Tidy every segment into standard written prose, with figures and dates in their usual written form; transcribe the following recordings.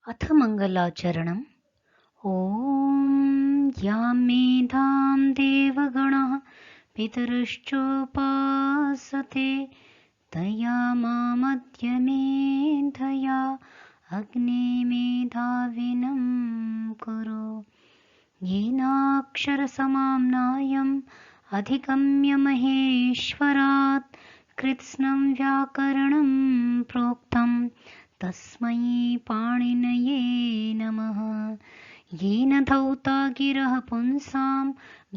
अथ मङ्गलाचरणम्। ॐ यां मेधां देवगणः पितरश्चोपासते तया मामद्य मेधया अग्ने मेधाविनं कुरु। येनाक्षरसमाम्नायम् अधिगम्य महेश्वरात् कृत्स्नं व्याकरणं प्रोक्तं तस्मै पाणिनये नमः। येन धौता गिरः पुंसां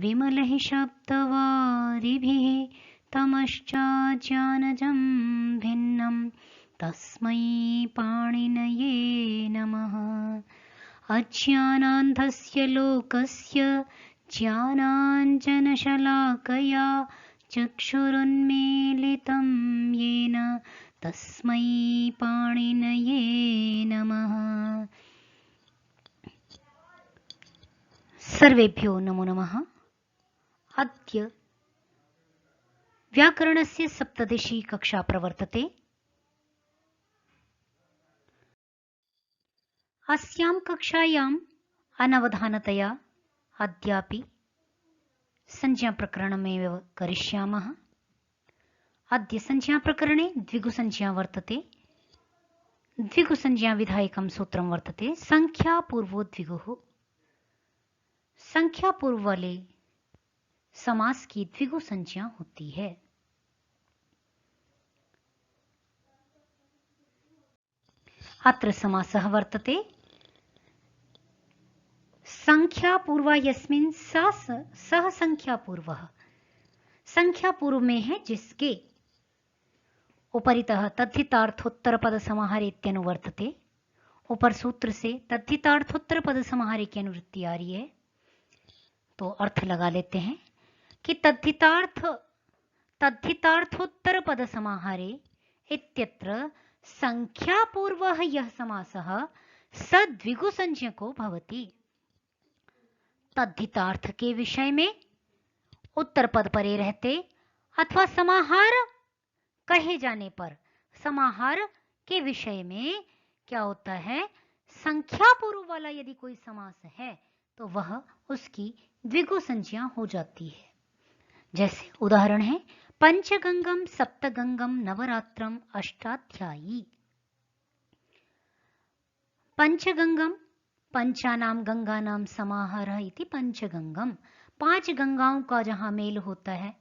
विमलैः शब्दवारिभिः तमश्चाज्ञानजं भिन्नं तस्मै पाणिनये नमः। अज्ञानान्धस्य लोकस्य ज्ञानाञ्जनशलाकया चक्षुरुन्मीलितं येन तस्मै पाणिनये नमः। सर्वेभ्यो नमो नमः। अद्य व्याकरणस्य सप्तदशी कक्षा प्रवर्तते। अस्यां कक्षायाम् अनवधानतया अद्यापि संज्ञाप्रकरणमेव करिष्यामः। अद्य संज्ञाप्रकरणे द्विगुसंज्ञा वर्तते। द्विगुसंज्ञाविधायकं सूत्रं वर्तते संख्यापूर्वो द्विगुः। संख्यापूर्व वाले समास की द्विगु संज्ञा होती है। अत्र समासः वर्तते संख्यापूर्वा यस्मिन् सह संख्यापूर्वः। संख्यापूर्व में है जिसके उपरितः तद्धितार्थोत्तरपद समाहारे इत्यनुवर्तते। ऊपर सूत्र से तद्धितार्थोत्तरपद समाहारे की अनुवृत्ति आ रही है, तो अर्थ लगा लेते हैं कि तद्धितार्थोत्तरपद समाहारे इत्यत्र संख्यापूर्वः यः समासः स द्विगुसंज्ञको भवति। तद्धितार्थ के विषय में उत्तर पद परे रहते अथवा समाहार कहे जाने पर समाहार के विषय में क्या होता है, संख्यापूर्व वाला यदि कोई समास है तो वह उसकी द्विगु संज्ञा हो जाती है। जैसे उदाहरण है पंचगंगम सप्तगंगम नवरात्रम अष्टाध्यायी। पंचगंगम पंचानाम गंगानाम समाहारः इति पंचगंगम। 5 गंगाओं का जहां मेल होता है,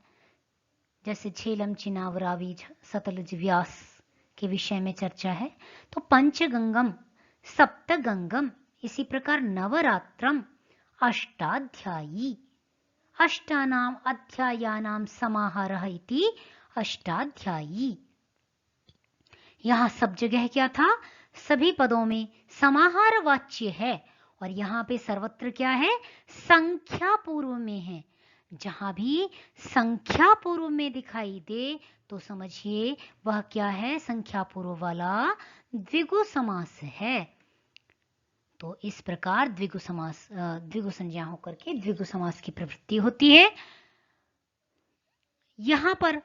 जैसे झेलम चिनाब रावी सतलुज व्यास के विषय में चर्चा है, तो पंचगंगम सप्तगंगम। इसी प्रकार नवरात्रम अष्टाध्यायी। अष्टानाम अध्यायानाम समाहारः इति अष्टाध्यायी। यहां सब जगह क्या था, सभी पदों में समाहार वाच्य है और यहाँ पे सर्वत्र क्या है, संख्या पूर्व में है। जहां भी संख्या पूर्व में दिखाई दे तो समझिए वह क्या है, संख्या पूर्व वाला द्विगु समास है। तो इस प्रकार द्विगु संज्ञा होकर के द्विगु समास की प्रवृत्ति होती है। यहां पर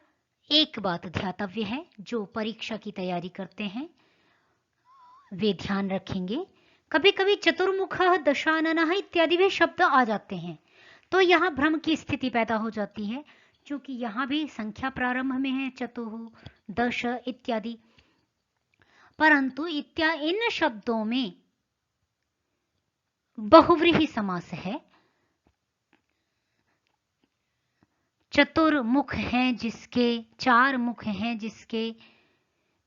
एक बात ध्यातव्य है, जो परीक्षा की तैयारी करते हैं वे ध्यान रखेंगे। कभी कभी चतुर्मुखः दशाननः इत्यादि भी शब्द आ जाते हैं, तो यहाँ भ्रम की स्थिति पैदा हो जाती है, क्योंकि यहाँ भी संख्या प्रारंभ में है, चतुः दश इत्यादि, परंतु इन शब्दों में बहुव्रीहि समास है। चतुर्मुख हैं जिसके, 4 मुख हैं जिसके,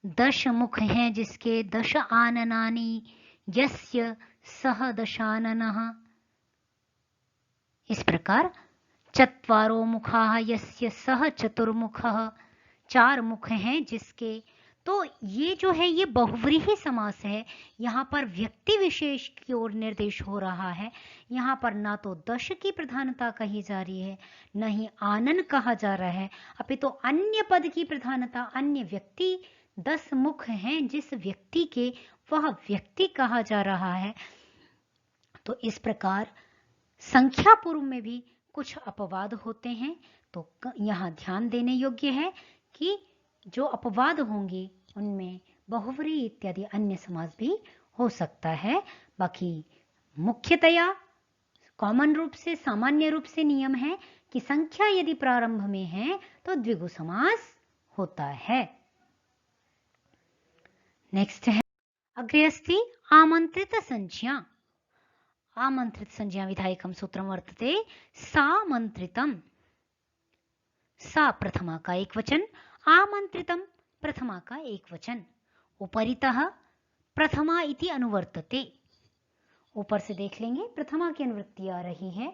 10 मुख हैं जिसके, 10 आननानि यस्य सह दशाननः। इस प्रकार 4 मुखाः यस्य सह चतुर्मुखः, 4 मुख हैं जिसके। तो ये जो है ये बहुव्रीहि समास है। यहाँ पर व्यक्ति विशेष की ओर निर्देश हो रहा है। यहाँ पर ना तो दश की प्रधानता कही जा रही है, न ही आनन कहा जा रहा है, अपितु तो अन्य पद की प्रधानता, अन्य व्यक्ति 10 मुख हैं जिस व्यक्ति के, वह व्यक्ति कहा जा रहा है। तो इस प्रकार संख्या पूर्व में भी कुछ अपवाद होते हैं, तो यहाँ ध्यान देने योग्य है कि जो अपवाद होंगे उनमें बहुव्रीहि इत्यादि अन्य समास भी हो सकता है। बाकी मुख्यतया कॉमन रूप से, सामान्य रूप से नियम है कि संख्या यदि प्रारंभ में है तो द्विगु समास होता है। नेक्स्ट है अग्रे अस्ति आमंत्रित संज्ञा। आमंत्रित संज्ञा विधायकं सूत्रं वर्तते सामंत्रितम्। सा प्रथमा का एक वचन, आमंत्रितम प्रथमा का एक वचन। उपरितः प्रथमा इति अनुवर्तते। ऊपर से देख लेंगे प्रथमा की अनुवृत्ति आ रही है,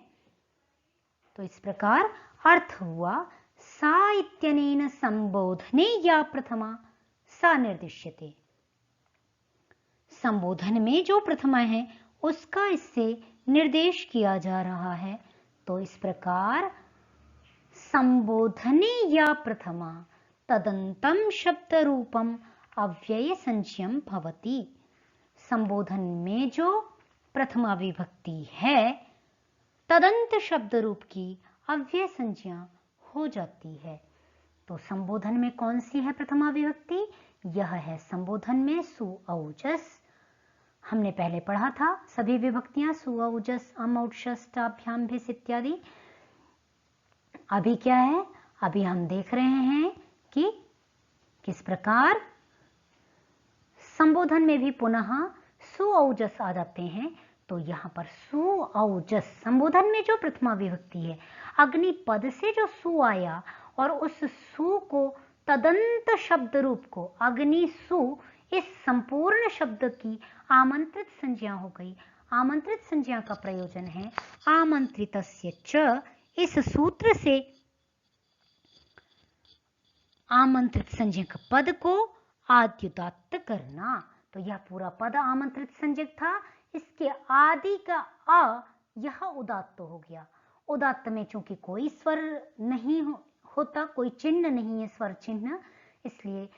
तो इस प्रकार अर्थ हुआ सा इत्यनेन संबोधने या प्रथमा सा निर्दिश्यते। संबोधन में जो प्रथमा है उसका इससे निर्देश किया जा रहा है। तो इस प्रकार संबोधने या प्रथमा तदंतम शब्द रूपम अव्यय संज्ञम भवति। संबोधन में जो प्रथमा विभक्ति है तदंत शब्द रूप की अव्यय संज्ञा हो जाती है। तो संबोधन में कौन सी है प्रथमा विभक्ति? यह है संबोधन में सु औजस। हमने पहले पढ़ा था सभी विभक्तियां सु औजस अम औजस टाभ्याम भिस इत्यादि। अभी क्या है? अभी हम देख रहे हैं कि किस प्रकार संबोधन में भी पुनः सु औजस आ जाते हैं। तो यहाँ पर सु औजस संबोधन में जो प्रथमा विभक्ति है, अग्नि पद से जो सु आया और उस सु को तदंत शब्द रूप को अग्नि सु इस संपूर्ण शब्द की आमंत्रित संज्ञा हो गई। आमंत्रित संज्ञा का प्रयोजन है आमंत्रितस्य च, इस सूत्र से आमंत्रित संज्ञक पद को आद्युदात्त करना। तो यह पूरा पद आमंत्रित संज्ञक था, इसके आदि का अ यह उदात्त हो गया। उदात्त में चूंकि कोई स्वर नहीं होता, कोई चिन्ह नहीं है स्वर चिन्ह, इसलिए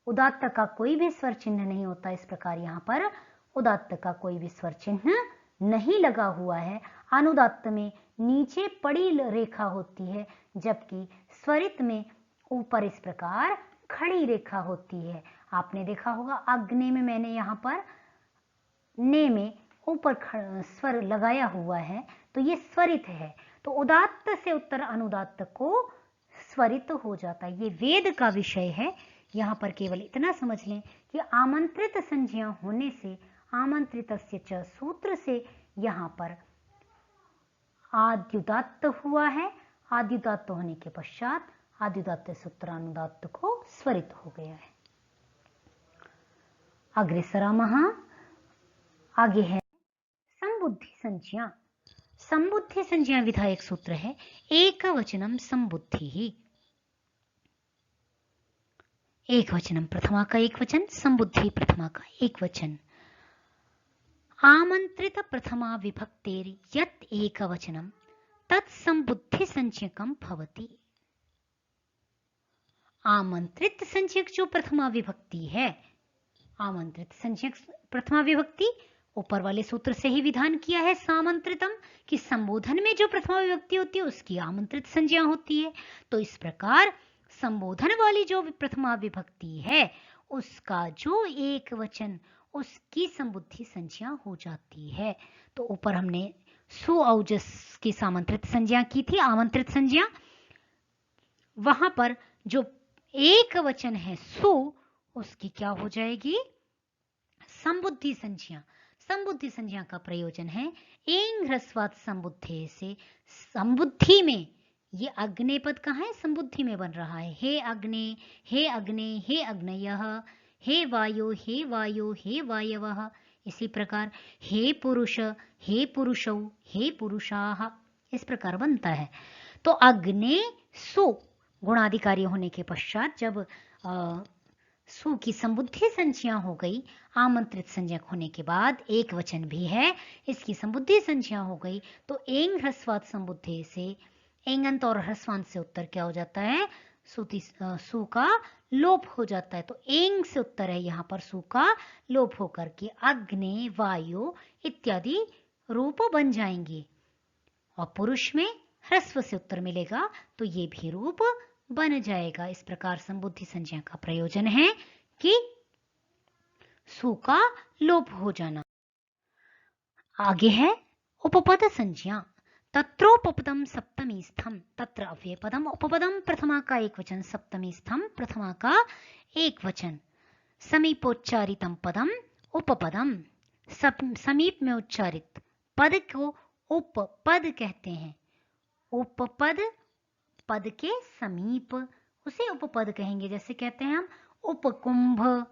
उदात्त का कोई भी स्वर चिन्ह नहीं होता। इस प्रकार यहाँ पर उदात्त का कोई भी स्वर चिन्ह नहीं लगा हुआ है। अनुदात्त में नीचे पड़ी रेखा होती है, जबकि स्वरित में ऊपर इस प्रकार खड़ी रेखा होती है। आपने देखा होगा अग्नि में मैंने यहाँ पर ने में ऊपर स्वर लगाया हुआ है, तो ये स्वरित है। तो उदात्त से उत्तर अनुदात्त को स्वरित हो जाता है। ये वेद का विषय है। यहाँ पर केवल इतना समझ लें कि आमंत्रित संज्ञा होने से आमंत्रितस्य च सूत्र से यहाँ पर आद्युदात्त हुआ है। आद्युदात्त होने के पश्चात आद्युदात्त सूत्र अनुदात्त को स्वरित हो गया है। अग्रे सरामः। आगे है संबुद्धि संज्ञा। संबुद्धि संज्ञा विधायक सूत्र है एक वचनम संबुद्धि ही। एक वचनम प्रथमा का एक वचन, संबुद्धि प्रथमा का एक वचन। आमंत्रित प्रथमा विभक्तेर यत् एक वचनम तत् संबुद्धि संज्ञकम भवति। आमंत्रित संज्ञक जो प्रथमा विभक्ति है, आमंत्रित संज्ञक प्रथमा विभक्ति ऊपर वाले सूत्र से ही विधान किया है सामंत्रितम, कि संबोधन में जो प्रथमा विभक्ति होती है उसकी आमंत्रित संज्ञा होती है। तो इस प्रकार संबोधन वाली जो प्रथमा विभक्ति है उसका जो एक वचन, उसकी संबुद्धि संज्ञा हो जाती है। तो ऊपर हमने सु औजस की सामंत्रित संज्ञा की थी, आमंत्रित संज्ञा। वहां पर जो एक वचन है सु, उसकी क्या हो जाएगी? संबुद्धि संज्ञा। संबुद्धि संज्ञा का प्रयोजन है एंग ह्रस्वात् संबुद्धे से। संबुद्धि में ये अग्ने पद कहाँ है? संबुद्धि में बन रहा है। हे अग्ने, हे अग्ने, हे अग्नयः, हे वायो, हे वायो, हे वायवः। इसी प्रकार हे पुरुष, हे पुरुषौ, हे पुरुषाः, इस प्रकार बनता है। तो अग्ने सु गुणाधिकारी होने के पश्चात जब सु की संबुद्धि संज्ञा हो गई, आमंत्रित संज्ञक होने के बाद एक वचन भी है, इसकी संबुद्धि संज्ञा हो गई, तो एंग ह्रस्वात् संबुद्धे से एंगंत और ह्रस्वांत से उत्तर क्या हो जाता है? सु का लोप हो जाता है। तो एंग से उत्तर है यहाँ पर सु का लोप होकर के अग्नि, वायु इत्यादि रूप बन जाएंगे, और पुरुष में ह्रस्व से उत्तर मिलेगा तो ये भी रूप बन जाएगा। इस प्रकार संबुद्धि संज्ञा का प्रयोजन है कि सु का लोप हो जाना। आगे है उपपद संज्ञा। तत्रोपपदम सप्तमी स्थम, तत्र अव्यय पदम, उपपदम प्रथमा का एक वचन, सप्तमी स्थम प्रथमा का एक वचन। समीपोच्चारितम पदम उपपदम, समीप में उच्चारित पद को उपपद कहते हैं। उपपद पद के समीप, उसे उपपद कहेंगे। जैसे कहते हैं हम उपकुंभ,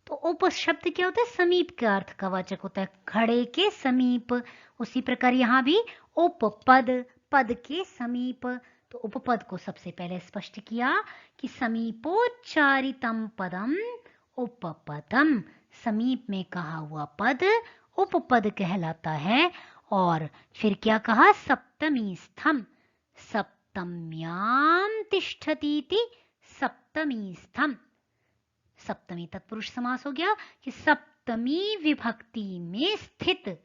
तो उप शब्द क्या होता है? समीप के अर्थ का वाचक होता है, घड़े के समीप। उसी प्रकार यहां भी उपपद, पद के समीप। तो उपपद को सबसे पहले स्पष्ट किया कि समीपोच्चारितम पदम उपपदम, समीप में कहा हुआ पद उपपद कहलाता है। और फिर क्या कहा? सप्तमी स्थम, सप्तम्याम तिष्ठतीति सप्तमी स्थम। सप्तमी तत्पुरुष समास हो गया कि सप्तमी विभक्ति में स्थित,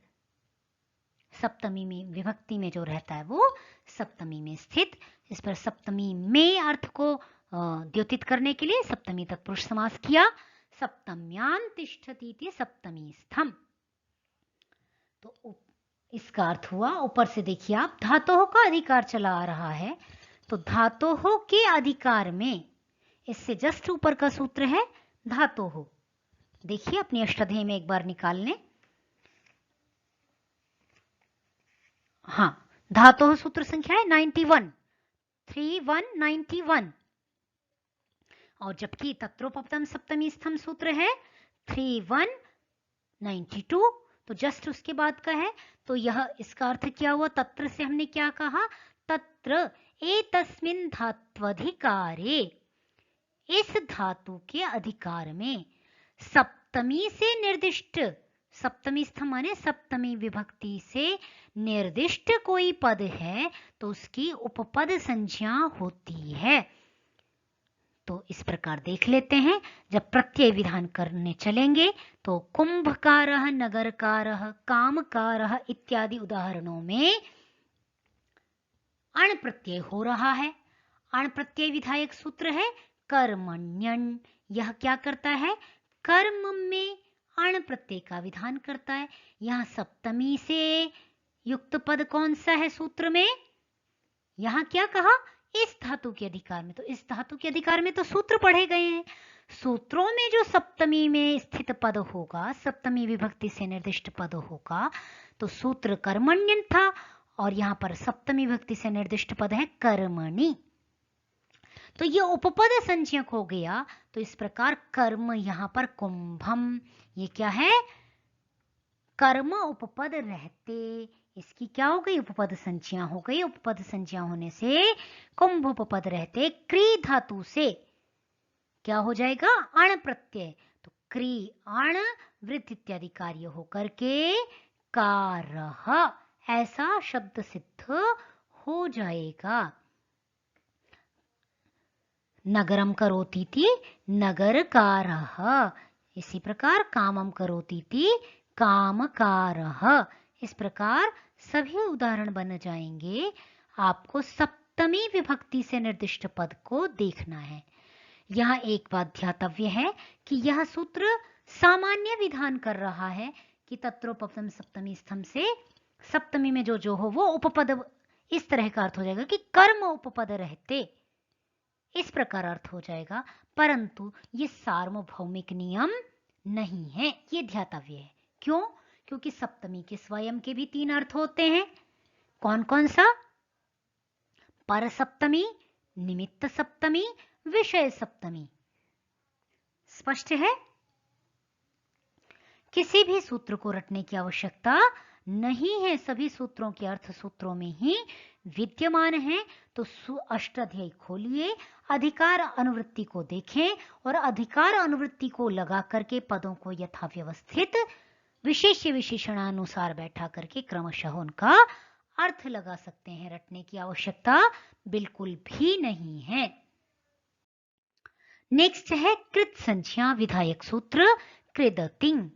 सप्तमी में विभक्ति में जो रहता है वो सप्तमी में स्थित। इस पर सप्तमी में अर्थ को द्योतित करने के लिए सप्तमी तत्पुरुष समास किया। सप्तम्याम तिष्ठतीति सप्तमी स्थम। तो इसका अर्थ हुआ, ऊपर से देखिए आप, धातोः का अधिकार चला आ रहा है। तो धातोः के अधिकार में, इससे जस्ट ऊपर का सूत्र है धातोः। देखिए अपनी अष्टाध्यायी में एक बार निकाल लें। हाँ, धातोः सूत्र संख्या है 91, 3191। और जबकि तत्रोपपदम सप्तमी स्थम सूत्र है 3192, तो जस्ट उसके बाद का है। तो यह, इसका अर्थ क्या हुआ? तत्र से हमने क्या कहा? तत्र एतस्मिन् धात्वधिकारे, इस धातु के अधिकार में सप्तमी से निर्दिष्ट, सप्तमी स्थम माने सप्तमी विभक्ति से निर्दिष्ट कोई पद है तो उसकी उपपद संज्ञा होती है। तो इस प्रकार देख लेते हैं। जब प्रत्यय विधान करने चलेंगे तो कुंभकारः, नगरकारः, कामकारः इत्यादि उदाहरणों में अण प्रत्यय हो रहा है। अण प्रत्यय विधायक सूत्र है कर्मण्यन। यह क्या करता है? कर्म में अण प्रत्यय का विधान करता है। यहां सप्तमी से युक्त पद कौन सा है सूत्र में? यहां क्या कहा? इस धातु के अधिकार में। तो इस धातु के अधिकार में तो सूत्र पढ़े गए हैं। सूत्रों में जो सप्तमी में स्थित पद होगा, सप्तमी विभक्ति से निर्दिष्ट पद होगा, तो सूत्र कर्मण्यन था और यहां पर सप्तमी विभक्ति से निर्दिष्ट पद है कर्मणि। तो ये उपपद संज्ञक हो गया। तो इस प्रकार कर्म, यहां पर कुंभम, ये क्या है? कर्म उपपद रहते, इसकी क्या हो गई? उपपद संज्ञा हो गई। उपपद संज्ञा होने से कुंभ उपपद रहते, क्री धातु से क्या हो जाएगा? अण प्रत्यय। तो क्री अण वृत्त इत्यादि कार्य होकर के कारः, ऐसा शब्द सिद्ध हो जाएगा। नगरम करोतीति नगरकारः, इसी प्रकार कामम करोतीति कामकारः। इस प्रकार सभी उदाहरण बन जाएंगे। आपको सप्तमी विभक्ति से निर्दिष्ट पद को देखना है। यहाँ एक बात ध्यातव्य है कि यह सूत्र सामान्य विधान कर रहा है कि तत्रोपपदम सप्तमी स्थम से सप्तमी में जो जो हो वो उपपद, इस तरह का अर्थ हो जाएगा कि कर्म उपपद रहते, इस प्रकार अर्थ हो जाएगा। परंतु ये सार्वभौमिक नियम नहीं है, ये ध्यातव्य है। क्यों? क्योंकि सप्तमी के स्वयं के भी 3 अर्थ होते हैं। कौन कौन सा? पर सप्तमी, निमित्त सप्तमी, विषय सप्तमी। स्पष्ट है? किसी भी सूत्र को रटने की आवश्यकता नहीं है, सभी सूत्रों के अर्थ सूत्रों में ही विद्यमान है। तो अष्टाध्यायी खोलिए, अधिकार अनुवृत्ति को देखें और अधिकार अनुवृत्ति को लगा करके पदों को यथा व्यवस्थित विशेष्य विशेषणानुसार बैठा करके क्रमशः उनका अर्थ लगा सकते हैं। रटने की आवश्यकता बिल्कुल भी नहीं है। नेक्स्ट है कृत संज्ञा विधायक सूत्र कृदतिंग।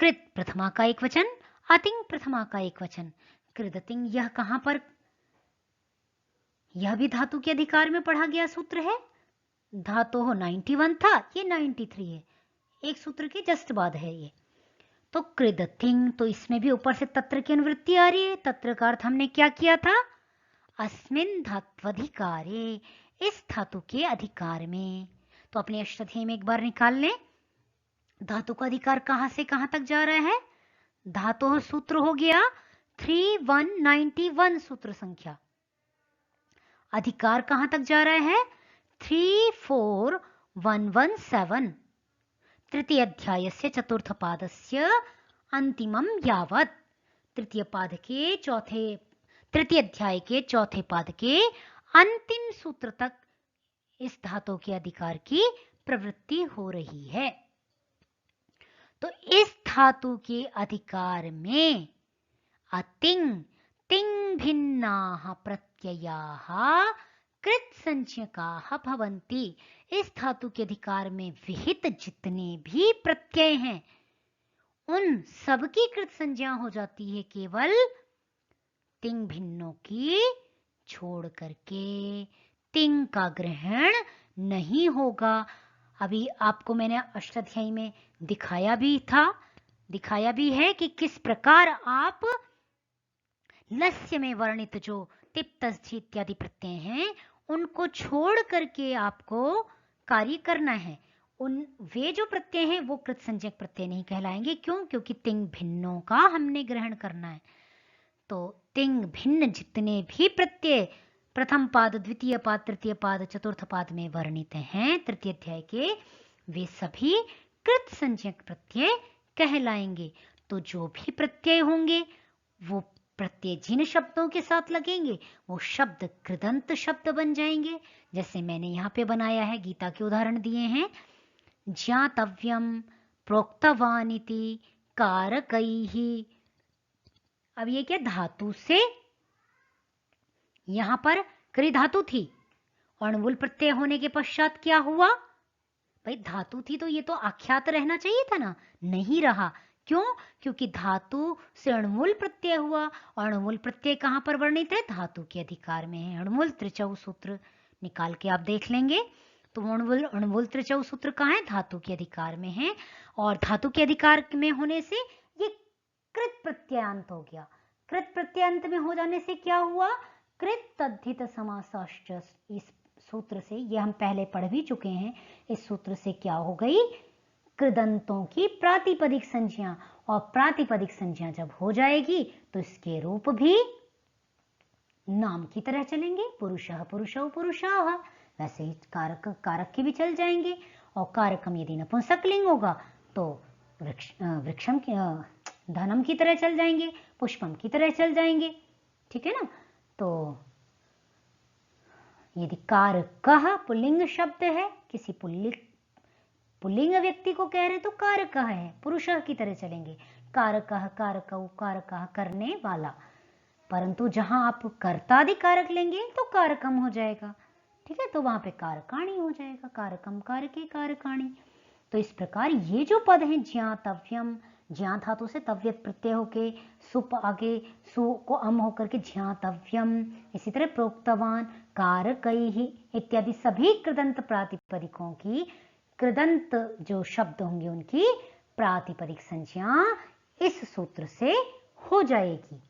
कृत प्रथमा का एक वचन, अतिंग प्रथमा का एक वचन। कृदतिंग, यह कहां पर? यह भी धातु के अधिकार में पढ़ा गया सूत्र है। धातु हो 91 था, ये 93 है, एक सूत्र के जस्ट बाद है ये। तो कृद थिंग, तो इसमें भी ऊपर से तत्र की अनुवृत्ति आ रही है। तत्र का अर्थ हमने क्या किया था, अस्मिन धात्वधिकारे, इस धातु के अधिकार में। तो अपने अष्टाध्यायी में एक बार निकाल लें, धातु का अधिकार कहां से कहां तक जा रहा है। धातु सूत्र हो गया 3191 सूत्र संख्या, अधिकार कहां तक जा रहा है 34117, तृतीय अध्यायस्य चतुर्थ पादस्य अंतिमम यावत्, तृतीय अध्याय के चौथे पाद के अंतिम सूत्र तक इस धातु के अधिकार की प्रवृत्ति हो रही है। तो इस धातु के अधिकार में अतिंग तिंग भिन्नाः प्रत्ययाः कृत संज्ञकाः भवन्ति, इस धातु के अधिकार में विहित जितने भी प्रत्यय हैं उन सबकी कृत संज्ञा हो जाती है केवल तिंग भिन्नों की छोड़ करके, तिंग का ग्रहण नहीं होगा। अभी आपको मैंने अष्टाध्यायी में दिखाया भी है कि किस प्रकार आप लस्य में वर्णित जो तिप तस्जी इत्यादि प्रत्यय हैं उनको छोड़ करके आपको कार्य करना है। वे जो प्रत्यय हैं वो कृत संज्ञक प्रत्यय नहीं कहलाएंगे। क्यों? क्योंकि तिंग भिन्नों का हमने ग्रहण करना है। तो तिंग भिन्न जितने भी प्रत्यय प्रथम पाद, द्वितीय पाद, तृतीय पाद, चतुर्थ पाद में वर्णित हैं तृतीय अध्याय के, वे सभी कृत संज्ञक प्रत्यय कहलाएंगे। तो जो भी प्रत्यय होंगे वो प्रत्यय जिन शब्दों के साथ लगेंगे वो शब्द कृदंत शब्द बन जाएंगे। जैसे मैंने यहाँ पे बनाया है, गीता के उदाहरण दिए हैं, ज्ञातव्यम, प्रोक्तवानिति, कारकैहि। अब ये क्या, धातु से, यहां पर क्रि धातु थी और णुवुल प्रत्यय होने के पश्चात क्या हुआ, भाई धातु थी तो ये तो आख्यात रहना चाहिए था ना, नहीं रहा। क्यों? क्योंकि धातु से अणुमूल प्रत्यय हुआ और अणुमूल प्रत्यय कहां पर वर्णित है, धातु के अधिकार में है। अणुमूल त्रिचौ सूत्र निकाल के आप देख लेंगे तो अणुमूल त्रिचौ सूत्र कहां है, धातु के अधिकार में है। और धातु के अधिकार में होने से ये कृत प्रत्ययांत हो गया। कृत प्रत्ययांत में हो जाने से क्या हुआ, कृत तद्धित समासाश्च, इस सूत्र से, ये हम पहले पढ़ भी चुके हैं, इस सूत्र से क्या हो गई, कृदंतों की प्रातिपदिक संज्ञा। और प्रातिपदिक संज्ञा जब हो जाएगी तो इसके रूप भी नाम की तरह चलेंगे, पुरुषः पुरुषौ पुरुषाः, वैसे ही कारक के भी चल जाएंगे। और कारकम यदि नपुंसकलिंग होगा तो वृक्षम धनम की तरह चल जाएंगे, पुष्पम की तरह चल जाएंगे, ठीक है ना। तो यदि कारकः पुल्लिंग शब्द है, किसी पुल्लिंग व्यक्ति को कह रहे तो कारकः है, पुरुषः की तरह चलेंगे, कारकः, कारकौ, कारकः करने वाला। परंतु जहां आप कर्तादि कारक लेंगे तो कारकम हो जाएगा, ठीक है, तो वहां पे कारकाणी हो जाएगा, कारकम कारके कारकाणी। तो इस प्रकार ये जो पद हैं, ज्ञातव्यम, ज्ञा धातु से तव्यत प्रत्यय होके सुप आगे सु को अम होकर के ज्ञातव्यम, इसी तरह प्रोक्तवान, कारकैहि इत्यादि सभी कृदंत प्रातिपदिकों की, कृदंत जो शब्द होंगे उनकी प्रातिपदिक संज्ञा इस सूत्र से हो जाएगी।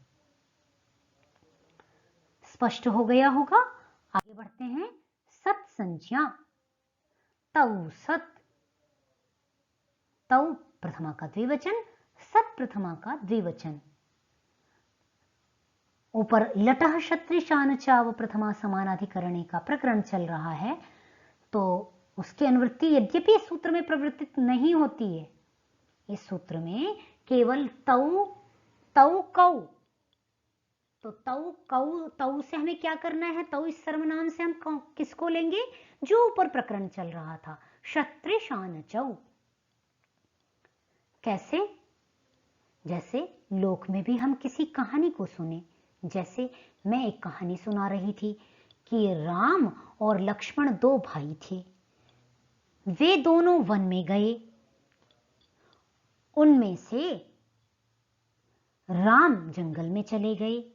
स्पष्ट हो गया होगा। आगे बढ़ते हैं। सत संज्ञा, तौ सत, तौ प्रथमा का द्विवचन, सत प्रथमा का द्विवचन। ऊपर लटः क्षत्रि शान चाव प्रथमा समानाधिकरणे का प्रकरण चल रहा है, तो उसकी अनुवृत्ति यद्यपि इस सूत्र में प्रवृत्तित नहीं होती है, इस सूत्र में केवल तौ, तौ कौ, तो तौ कौ, तौ से हमें क्या करना है, तौ इस सर्वनाम से हम किसको लेंगे, जो ऊपर प्रकरण चल रहा था, क्षत्रि शान चौ। कैसे? जैसे लोक में भी हम किसी कहानी को सुने, जैसे मैं एक कहानी सुना रही थी कि राम और लक्ष्मण दो भाई थे, वे दोनों वन में गए, उनमें से राम जंगल में चले गए,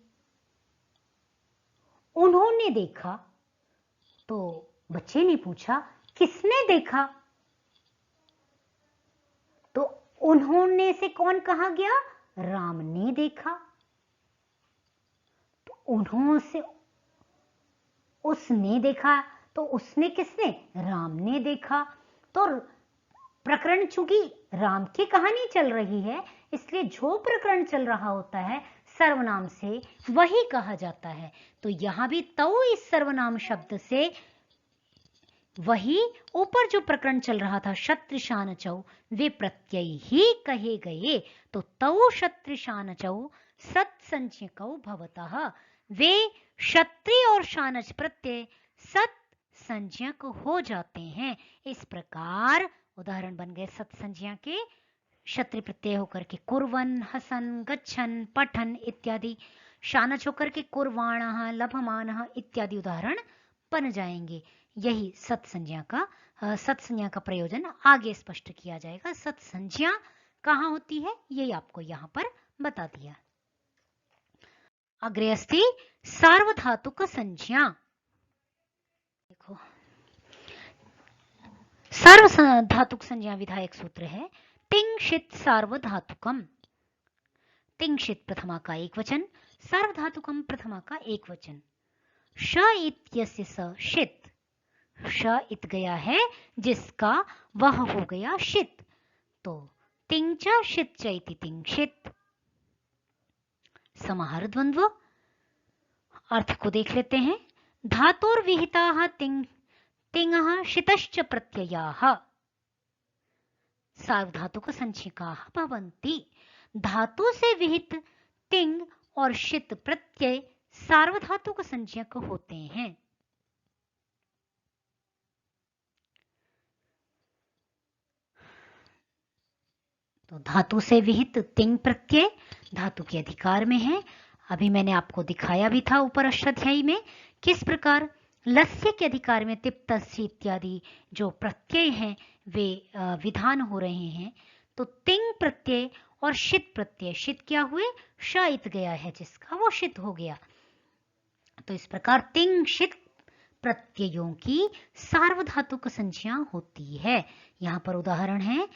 उन्होंने देखा तो बच्चे ने पूछा किसने देखा? तो उन्होंने से कौन कहा गया? राम ने देखा। तो उन्हों से उसने देखा, तो उसने किसने? राम ने देखा। तो प्रकरण चूंकि राम की कहानी चल रही है, इसलिए जो प्रकरण चल रहा होता है सर्वनाम से वही कहा जाता है। तो यहां भी तऊ इस सर्वनाम शब्द से वही ऊपर जो प्रकरण चल रहा था शत्रुशानचौ, वे प्रत्यय ही कहे गए। तो तौ शत्रुशानचौ सत्संज्ञकौ भवतः, वे क्षत्रिय और शानच प्रत्यय सत्संज्ञक हो जाते हैं। इस प्रकार उदाहरण बन गए सत्संज्ञा के क्षत्रिय प्रत्यय होकर के कुर्वन्, हसन, गच्छन्, पठन् इत्यादि, शानच होकर के कुर्वाणः, लभमानः इत्यादि उदाहरण बन जाएंगे। यही सत्संज्ञा का प्रयोजन आगे स्पष्ट किया जाएगा। सत्संज्ञा कहाँ होती है यही आपको यहाँ पर बता दिया। अग्रे अस्ति सार्वधातुक संज्ञा। देखो सार्वधातुक संज्ञा विधायक सूत्र है तिंशित सार्वधातुकम। तिंशित प्रथमा का एक वचन, सार्वधातुकम प्रथमा का एक वचन। श इत्यस्य स शित, श इत गया है जिसका वह हो गया शित। तो तिंच शित चैति तिंशित। समाहार द्वंद्व अर्थ को देख लेते हैं। धातुर विहिताः तिंगः शितश्च प्रत्ययाः सार्वधातुक संज्ञकाः भवन्ति। धातु से विहित तिंग और शित प्रत्यय सार्वधातुक संज्ञक होते हैं। तो धातु से विहित तिंग प्रत्यय धातु के अधिकार में है। अभी मैंने आपको दिखाया भी था ऊपर अष्टाध्यायी में किस प्रकार लस्य के अधिकार में तिप तस्य इत्यादि जो प्रत्यय हैं वे विधान हो रहे हैं। तो तिंग प्रत्यय और शित प्रत्यय, शित क्या हुए? शायित गया है जिसका वो शित हो गया। तो इस प्रकार तिंग शित प्रत्ययों की सार्वधातुक संज्ञा होती है। यहां पर उदाहरण है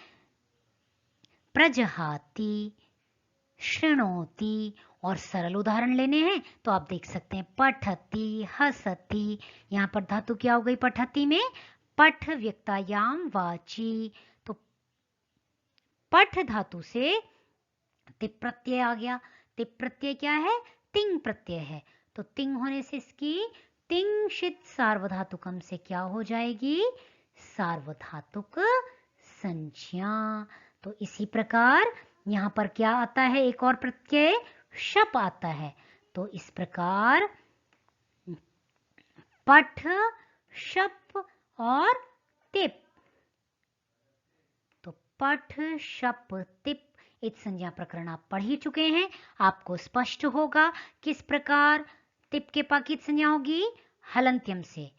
प्रजहाति, शृणोति, और सरल उदाहरण लेने हैं तो आप देख सकते हैं पठति, हसति। यहां पर धातु क्या हो गई पठति में? पठ व्यक्तायाम वाची। तो पठ धातु से तिप प्रत्यय आ गया। तिप प्रत्यय क्या है? तिंग प्रत्यय है। तो तिंग होने से इसकी तिंशित सार्वधातुकम से क्या हो जाएगी? सार्वधातुक संज्ञा। तो इसी प्रकार यहां पर क्या आता है? एक और प्रत्यय शप आता है। तो इस प्रकार पठ, शप और तिप। तो पठ, शप, तिप इत संज्ञा प्रकरण आप पढ़ ही चुके हैं। आपको स्पष्ट होगा किस प्रकार तिप के पाकी संज्ञा होगी हलंत्यम से,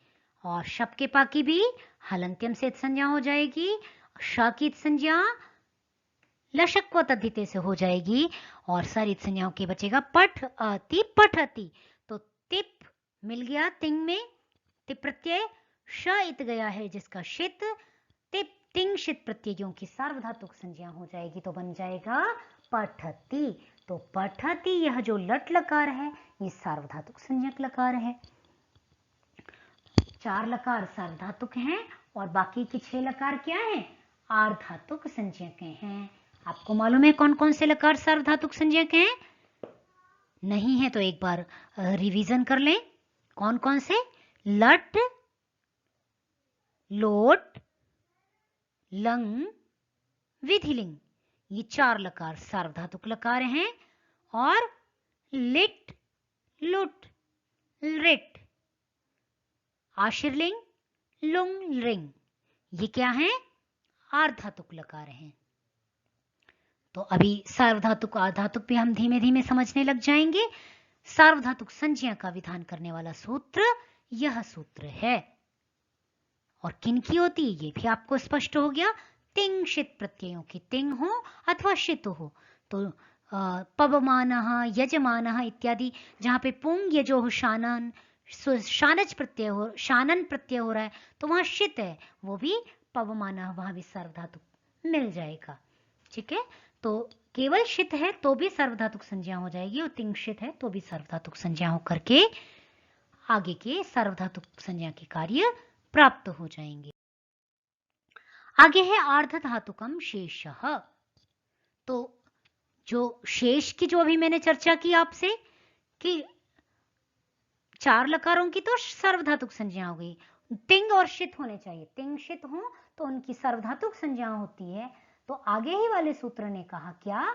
और शप के पाकी भी हलंत्यम से संज्ञा हो जाएगी। श की संज्ञा लशक व तद्धिते से हो जाएगी, और सरित संज्ञाओं के बचेगा पठ अति पठति। तो तिप मिल गया तिंग में, तिप प्रत्यय श इत गया है जिसका शित, तिप तिंग शित प्रत्ययों की सार्वधातुक संज्ञा हो जाएगी तो बन जाएगा पठति। तो पठति यह जो लट लकार है ये सार्वधातुक संज्ञक लकार है। 4 लकार सार्वधातुक हैं और बाकी के 6 लकार क्या हैं? आर्धातुक संज्ञक हैं। आपको मालूम है कौन कौन से लकार सार्वधातुक संज्ञक हैं? नहीं है तो एक बार रिवीजन कर लें। कौन कौन से? लट, लोट, लंग, विधिलिंग, ये 4 लकार सार्वधातुक लकार हैं। और लिट, लुट, रिट, आशीर्लिंग, लुंग, लिंग, ये क्या है? आर्धातुक लकार हैं। तो अभी सार्वधातुक आर्धातुक भी हम धीमे धीमे समझने लग जाएंगे। सार्वधातुक संज्ञा का विधान करने वाला सूत्र यह सूत्र है। और किन की होती है ये भी आपको स्पष्ट हो गया। तिंग शित प्रत्ययों की, तिंग हो अथवा शित हो। तो पवमानः, यजमानः इत्यादि जहां पे पुंग यजोः शानन शानच प्रत्यय हो, शानन प्रत्यय हो रहा है तो वहां शित है, वो भी पवमानः, वहां भी सार्वधातुक मिल जाएगा। ठीक है, तो केवल शित है तो भी सार्वधातुक संज्ञा हो जाएगी, और तिंशित है तो भी सार्वधातुक संज्ञा होकर के आगे के सार्वधातुक संज्ञा के कार्य प्राप्त हो जाएंगे। आगे है आर्धधातुकम शेषः। तो जो शेष की जो अभी मैंने चर्चा की आपसे कि 4 लकारों की तो सार्वधातुक संज्ञा हो गई, तिंग और शित होने चाहिए, तिंग शित हो तो उनकी सार्वधातुक संज्ञा होती है। तो आगे ही वाले सूत्र ने कहा क्या,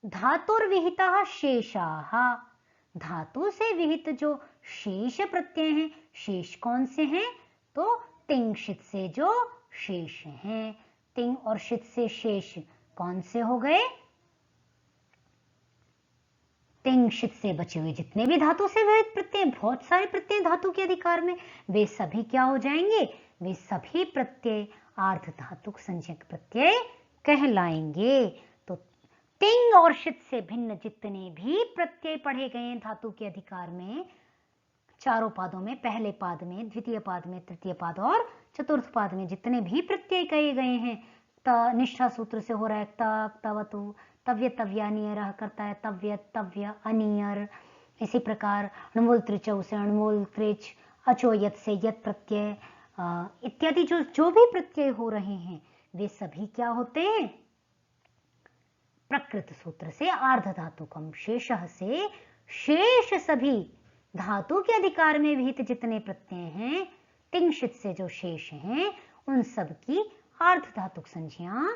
धातुर्विहितः शेषाः, धातु से विहित जो शेष प्रत्यय हैं, शेष कौन से हैं, तो तिंग शित से जो शेष हैं, तिंग और शित से शेष कौन से हो गए, तिंग शित से बचे हुए जितने भी धातु से विहित प्रत्यय, बहुत सारे प्रत्यय धातु के अधिकार में, वे सभी क्या हो जाएंगे, वे सभी प्रत्यय आर्धधातुक संज्ञक प्रत्यय कहलाएंगे। तो तिंग और शित से भिन्न जितने भी प्रत्यय पढ़े गए हैं धातु के अधिकार में, चारों पादों में, पहले पाद में, द्वितीय पाद में, तृतीय पाद और चतुर्थ पाद में जितने भी प्रत्यय कहे गए हैं, निष्ठा सूत्र से हो रहा है तक, तवतु, तव्य तव्यानियर करता है, तव्य तव्य अनियर। इसी प्रकार अणमूल त्रिचौ से अणमूल त्रिच, अचो यत से यत प्रत्यय इत्यादि जो भी प्रत्यय हो रहे हैं वे सभी क्या होते हैं, प्रकृत सूत्र से आर्धधातुकम शेषः से शेष सभी धातु के अधिकार में विहित जितने प्रत्यय हैं, तिंशित से जो शेष हैं, उन सब की आर्धधातुक संज्ञा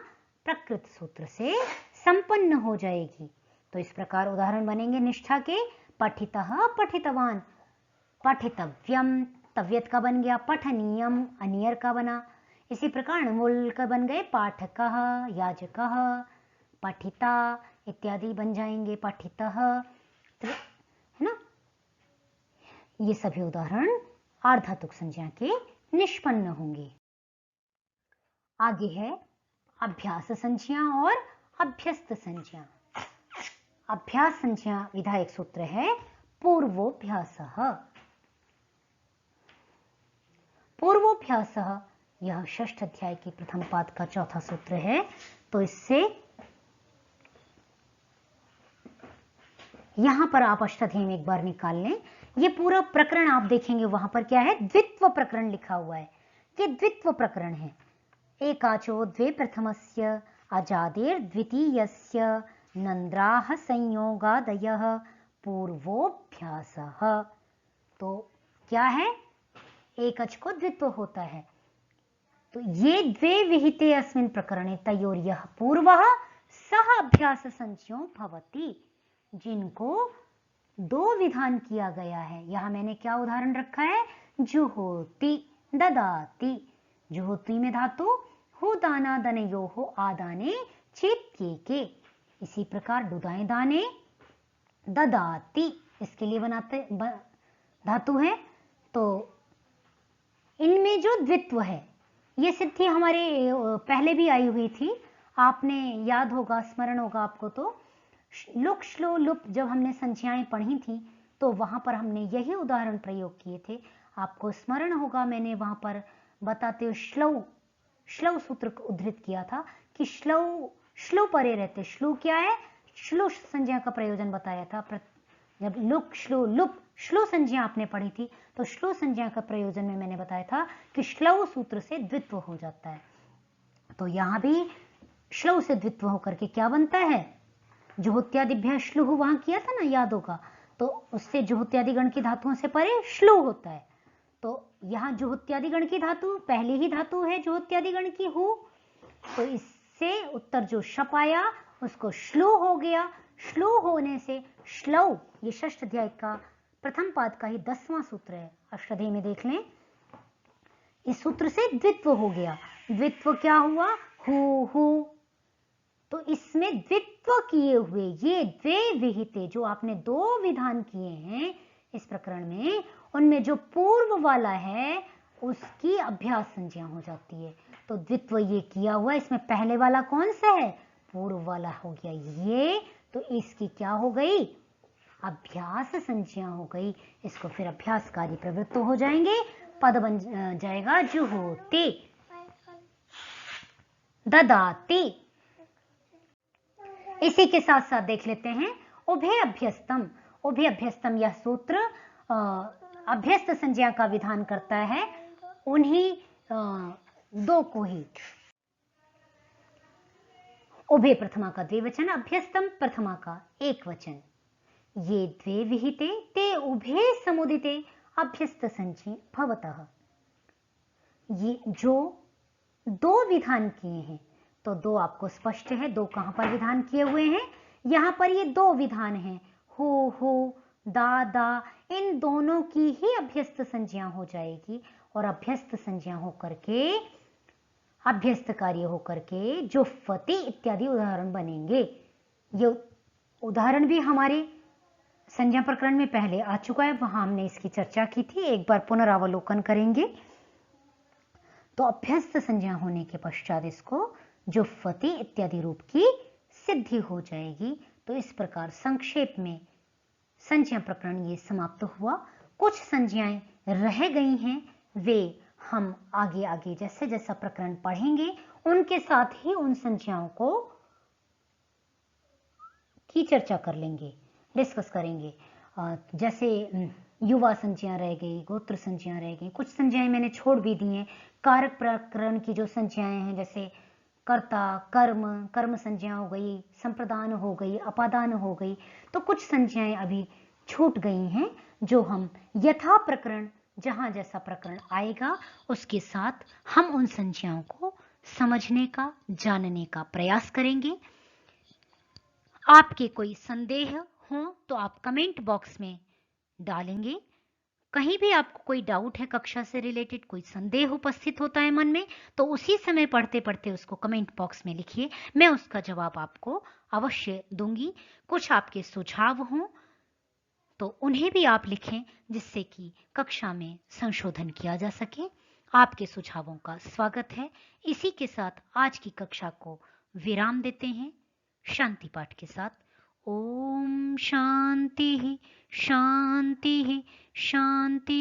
प्रकृत सूत्र से संपन्न हो जाएगी। तो इस प्रकार उदाहरण बनेंगे निष्ठा के, पठितः पठितवान, पठितव्यम, तव्यत का बन गया पठनीयम, अनियर का बना। इसी प्रकार मूल का बन गए पाठकः, याजकः, पठिता इत्यादि बन जाएंगे, पठितः, है ना। ये सभी उदाहरण आर्धधातुक संज्ञा के निष्पन्न होंगे। आगे है अभ्यास संज्ञा और अभ्यस्त संज्ञा। अभ्यास संज्ञा विधायक सूत्र है पूर्वोऽभ्यासः। पूर्वोऽभ्यासः यह षष्ठ अध्याय के प्रथम पाद का चौथा सूत्र है। तो इससे यहां पर आप अष्टाध्यायी में एक बार निकाल लें, ये पूरा प्रकरण आप देखेंगे वहां पर क्या है, द्वित्व प्रकरण लिखा हुआ है, ये द्वित्व प्रकरण है। एकाचो द्वे प्रथमस्य अजादेर द्वितीयस्य नंद्राः संयोगादयः पूर्वोऽभ्यासः। तो क्या है, एकच को द्वित्व होता है। तो ये द्वे विहिते अस्मिन् प्रकरणे तयोर्यः पूर्वः सः अभ्यास संज्ञो भवति, जिनको दो विधान किया गया है। यहां मैंने क्या उदाहरण रखा है, जुहोति, ददाति। जुहोति में धातु हु दाना दनयो हो आदाने चेत्ये के। इसी प्रकार डुदाए दाने, ददाति इसके लिए बनाते धातु है। तो इनमें जो द्वित्व है, ये सिद्धि हमारे पहले भी आई हुई थी, आपने याद होगा, स्मरण होगा आपको। तो लुक श्लो लुप जब हमने संज्ञाएं पढ़ी थी तो वहां पर हमने यही उदाहरण प्रयोग किए थे। आपको स्मरण होगा, मैंने वहां पर बताते हुए श्लौ सूत्र को उद्धृत किया था कि श्लो परे रहते। श्लू क्या है, श्लू संज्ञा का प्रयोजन बताया था। जब लुक श्लो लुप श्लो संज्ञा आपने पढ़ी थी तो श्लो संज्ञा का प्रयोजन में मैंने बताया था कि श्लौ सूत्र से द्वित्व हो जाता है। तो यहां भी श्लौ से द्वित्व होकर के क्या बनता है, जुहोत्यादिभ्यः श्लुः वहां किया था ना, याद होगा। तो उससे जुहोत्यादि गण की धातुओं से परे श्लू होता है। तो यहाँ जुहोत्यादि गण की धातु पहली ही धातु है जुहोत्यादि गण की हु, तो इससे उत्तर जो शप आया उसको श्लू हो गया। श्लू होने से श्लौ, ये षष्ठ अध्याय का प्रथम पाद का ही 10वां सूत्र है, अष्टाध्यायी में देख लें। इस सूत्र से द्वित्व हो गया। द्वित्व क्या हुआ, हु। तो इसमें द्वित्व किए हुए ये द्वे विहिते जो आपने दो विधान किए हैं इस प्रकरण में, उनमें जो पूर्व वाला है उसकी अभ्यास संज्ञा हो जाती है। तो द्वित्व ये किया हुआ, इसमें पहले वाला कौन सा है, पूर्व वाला हो गया ये। तो इसकी क्या हो गई, अभ्यास संज्ञा हो गई, इसको फिर अभ्यासकारी प्रवृत्त हो जाएंगे, पद बन जाएगा जुहोते, ददाते। इसी के साथ साथ देख लेते हैं उभय अभ्यस्तम। उभय अभ्यस्तम यह सूत्र अभ्यस्त संज्ञा का विधान करता है, उन्हीं दो को ही। उभय प्रथमा का द्विवचन, अभ्यस्तम प्रथमा का एक वचन। ये द्वे विहिते ते उभय समुदिते अभ्यस्त संज्ञे भवतः। ये जो दो विधान किए हैं, तो दो आपको स्पष्ट है, दो कहां पर विधान किए हुए हैं, यहां पर ये दो विधान हैं, हो दा, इन दोनों की ही अभ्यस्त संज्ञा हो जाएगी, और अभ्यस्त संज्ञा होकर के, अभ्यस्त कार्य होकर के जो फति इत्यादि उदाहरण बनेंगे। ये उदाहरण भी हमारे संज्ञा प्रकरण में पहले आ चुका है, वहां हमने इसकी चर्चा की थी, एक बार पुनरावलोकन करेंगे। तो अभ्यस्त संज्ञा होने के पश्चात इसको जो फति इत्यादि रूप की सिद्धि हो जाएगी। तो इस प्रकार संक्षेप में संज्ञा प्रकरण ये समाप्त हुआ। कुछ संज्ञाएं रह गई हैं, वे हम आगे आगे जैसे जैसा प्रकरण पढ़ेंगे उनके साथ ही उन संज्ञाओं को की चर्चा कर लेंगे, डिस्कस करेंगे। जैसे युवा संज्ञा रह गई, गोत्र संज्ञा रह गई, कुछ संज्ञाएं मैंने छोड़ भी दी हैं। कारक प्रकरण की जो संज्ञाएं हैं, जैसे कर्ता, कर्म, कर्म संज्ञा हो गई, संप्रदान हो गई, अपादान हो गई, तो कुछ संज्ञाएं अभी छूट गई हैं, जो हम यथा प्रकरण जहां जैसा प्रकरण आएगा उसके साथ हम उन संज्ञाओं को समझने का, जानने का प्रयास करेंगे। आपके कोई संदेह हो तो आप कमेंट बॉक्स में डालेंगे। कहीं भी आपको कोई डाउट है कक्षा से रिलेटेड, कोई संदेह उपस्थित होता है मन में, तो उसी समय पढ़ते पढ़ते उसको कमेंट बॉक्स में लिखिए, मैं उसका जवाब आपको अवश्य दूंगी। कुछ आपके सुझाव हों तो उन्हें भी आप लिखें, जिससे कि कक्षा में संशोधन किया जा सके। आपके सुझावों का स्वागत है। इसी के साथ आज की कक्षा को विराम देते हैं शांति पाठ के साथ। ओम शांति शांति शांति।